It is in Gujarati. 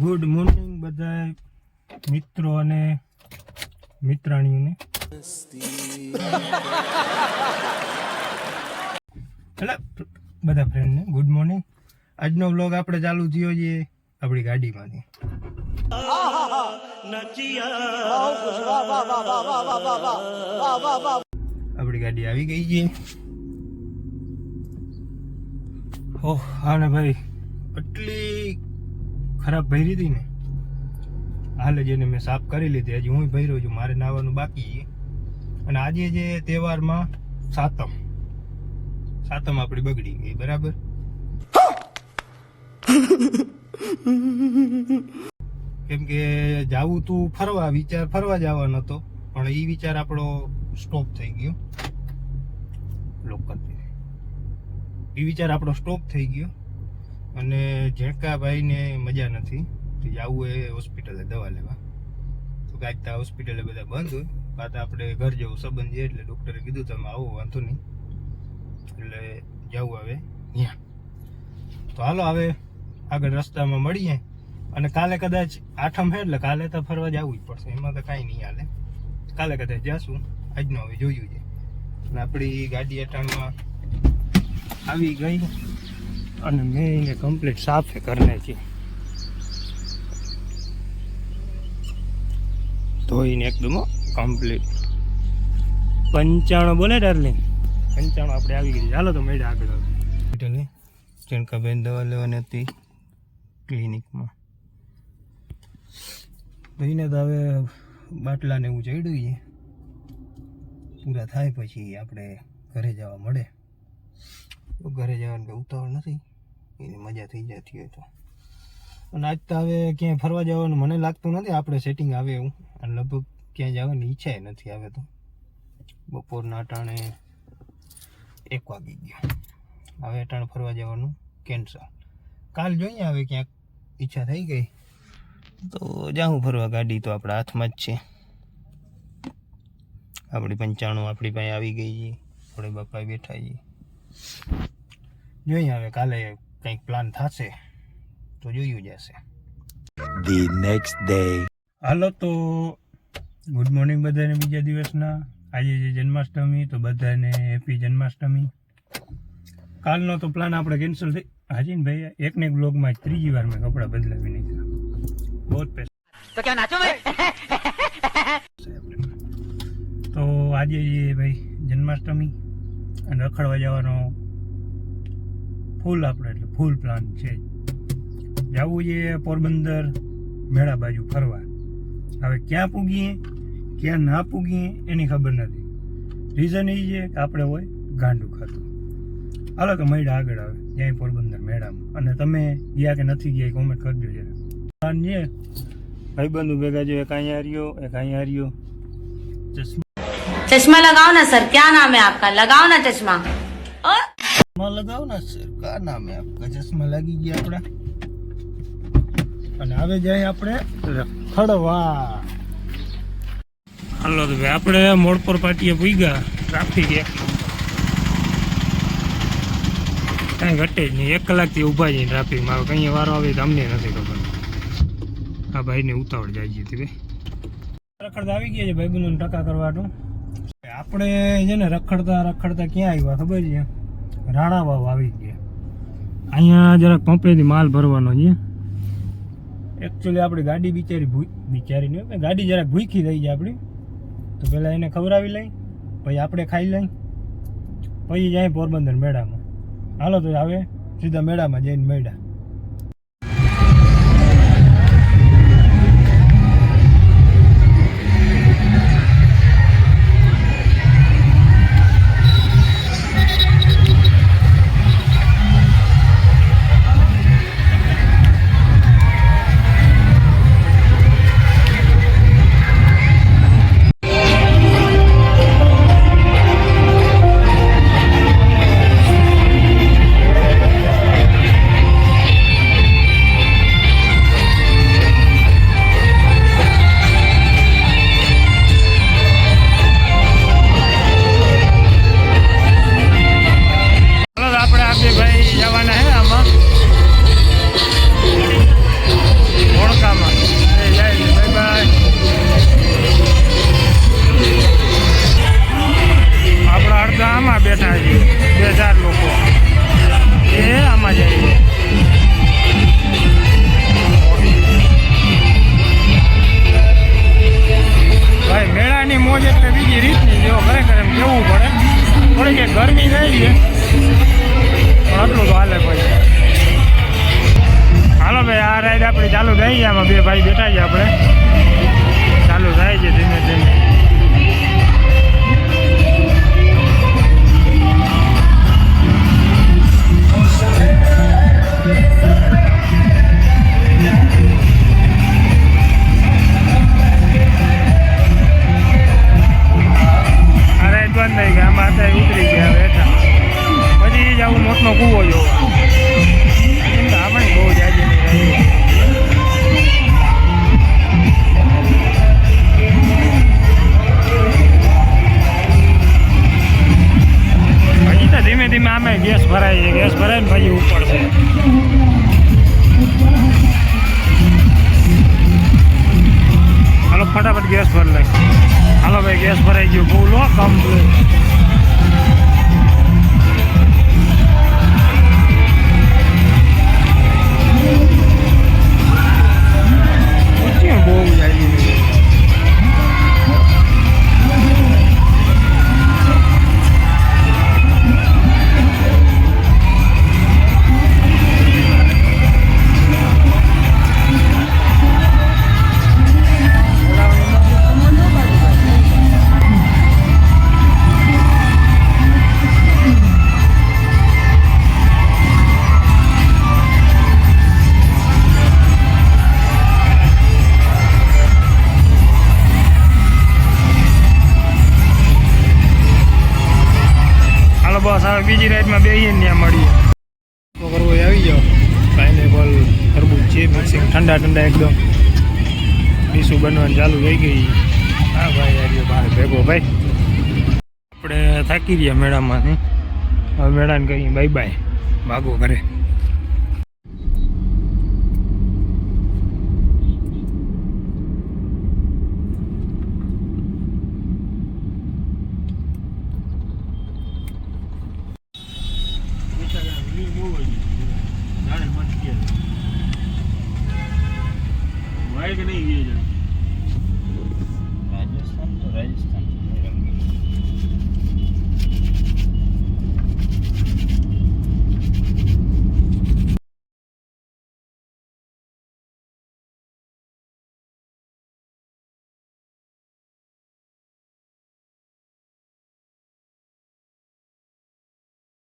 ગુડ મોર્નિંગ બધા મિત્રો અને મિત્રાણીઓને. એટલે બધા ફ્રેન્ડને ગુડ મોર્નિંગ. આજનો વ્લોગ આપણે ચાલુ થયો છે આપણી ગાડીમાંથી. આપણી ગાડી આવી ગઈ છે. ઓહ હા ને ભાઈ, એટલી ખરાબ ભરી હતી ને, હાલ જ એને મેં સાફ કરી લીધી. હજી હું ભર્યો છું, મારે નાવાનું બાકી છે. અને આજે જે તહેવારમાં સાતમ આપણી બગડી ગઈ. બરાબર, કેમ કે જાવું તું ફરવા, વિચાર ફરવા જવાનો હતો, પણ એ વિચાર આપણો સ્ટોપ થઈ ગયો. લોકલ એ વિચાર આપણો સ્ટોપ થઈ ગયો. અને ઝેણકાભાઈને મજા નથી તો જવું એ હોસ્પિટલે દવા લેવા. તો કાંઈક હોસ્પિટલે બધા બંધ હોય, પાછા આપણે ઘર જવું સંબંધ છે, એટલે ડૉક્ટરે કીધું તમે આવો, વાંધો નહીં, એટલે જવું હવે ત્યાં. તો હાલો હવે આગળ રસ્તામાં મળીએ. અને કાલે કદાચ આઠમ છે, એટલે કાલે તો ફરવા જવું જ પડશે, એમાં તો કાંઈ નહીં હાલે. કાલે કદાચ જઈશું, આજનો હવે જોયું છે. અને આપણી ગાડી અટાણમાં આવી ગઈ અને મેં એને કમ્પ્લીટ સાફ કરી નાખી, ધોઈને એકદમ કમ્પ્લીટ. 95 બોલે ડાર્લિંગ, 95 આપણે આવી ગઈ. ચાલો તો મેળા આગળ હોસ્પિટલે ઝેણકાબેન દવા લેવાની હતી ક્લિનિકમાં. ભાઈને તો હવે બાટલાને એવું ચડ્યું છે, પૂરા થાય પછી આપણે ઘરે જવા મળે. ઘરે જવાનું કંઈ ઉતાવળ નથી, એની મજા થઈ જતી હોય તો. અને આજ તો હવે ક્યાંય ફરવા જવાનું મને લાગતું નથી આપણે સેટિંગ આવે એવું, અને લગભગ ક્યાંય જવાની ઈચ્છા નથી આવે. તો બપોરના અટાણે 1 વાગી ગયો, હવે અટાણે ફરવા જવાનું કેન્સલ. કાલ જોઈએ હવે ક્યાંક ઈચ્છા થઈ ગઈ તો જાઉં ફરવા. ગાડી તો આપણા હાથમાં જ છે. આપણી 95 આપણી પાસે આવી ગઈ છે, આપણે બાપા બેઠા છીએ. જોઈએ હવે કાલે કંઈક પ્લાન થશે તો જોયું જશે. The next day. હાલો તો ગુડ મોર્નિંગ બધાને બીજા દિવસના. આજે જે જન્માષ્ટમી, તો બધાને હેપી જન્માષ્ટમી. કાલનો તો પ્લાન આપણે કેન્સલ થઈ. હાજી ને ભાઈ, એકને એક બ્લોગમાં ત્રીજી વાર મેં કપડાં બદલાવી નાખ્યા. બહુ પૈસા તો ક્યાં નાચો ભાઈ. તો આજે ભાઈ જન્માષ્ટમી અને રખડવા જવાનો ફૂલ આપણે એટલે ફૂલ પ્લાન છે. જવું છે પોરબંદર મેળા બાજુ ફરવા. હવે ક્યાં પૂગીએ ક્યાં ના પૂગીએ એની ખબર નથી. રીઝન એ છે કે આપણે હોય ગાંડું ખાતું. હાલો તો મળ્યા આગળ આવે જ્યાં પોરબંદર મેળામાં. અને તમે ગયા કે નથી ગયા કોમેન્ટ કરજો જરા. પ્લાન છે ભાઈબંધુ ભેગા જો, એક અહીંયા રહ્યો, એક અહીંયા રહ્યો. चश्मा लगाओ ना सर, क्या नाम है आपका? लगाओ ना चश्मा. लगाओ ना सर, क्या नाम है आपका? चश्मा लागी ગયા આપડા. અને હવે જાય આપણે રખડવા. હાલો તો ભાઈ, આપણે મોડ પર પાટીએ પૂગ્યા. ટ્રાફિક એક કાંઈ ઘટે જ નહીં. 1 કલાકથી ઊભા જઈને ટ્રાફિકમાં. હવે કંઈ વારો આવે તો અમને નથી ખબર. આ ભાઈને ઉતાવળ જાય છે ભાઈ. રખડતા આવી ગયા છે ભાઈબંધોને ટકા કરવાનું. આપણે છે ને રખડતા ક્યાં આવ્યા ખબર છે? રાણા વાવ આવી ગયા. અહીંયા જરાક પંપેથી માલ ભરવાનો છે. એકચ્યુઅલી આપણી ગાડી બિચારી નહીં, ગાડી જરાક ભૂખી થઈ જાય આપણી. તો પહેલાં એને ખવડાવી લઈ, પછી આપણે ખાઈ લઈ, પછી જાય પોરબંદર મેળામાં. હાલો તો હવે સીધા મેળામાં જઈને મેળા. ગરમી નહીં છે પણ આટલું તો હાલે ભાઈ. હાલો ભાઈ આ રાઈડ આપણી ચાલુ થઈ છે. આમાં બે ભાઈ બેઠા છે આપણે. ચાલુ થાય છે ધીમે ધીમે. આ રાઈડ બંધ થઈ ગયા. આમાં અત્યારે ઉતરી ગયા બેઠા. પછી જ આવું મોટનો કૂવો જોવા. આપણે બહુ જાજી નહીં રહી. પછી તો ધીમે ધીમે આમે ગેસ ભરાય છે. ગેસ ભરાય ને પછી ઉપડશે. હાલો ફટાફટ ગેસ ભર લે. હાલો ભાઈ ગેસ ભરાઈ ગયો. બહુ લો કમ્પ્લીટ. બહુ જાય બસ હવે બીજી રાઈડમાં બેસીને ત્યાં મળીએ. તો કરવો એ આવી જાઓ. પાઇનેપલ તરબૂચ છે મિક્સિંગ ઠંડા ઠંડા એકદમ. ડીશું બનવાનું ચાલુ થઈ ગઈ. હા ભાઈ યાર બહાર ભેગો ભાઈ. આપણે થાકી રહ્યા મેળામાંથી. હવે મેળાને કહીએ બાય બાય. ભાગો ઘરે. રાજસ્થાન તો રાજસ્થાન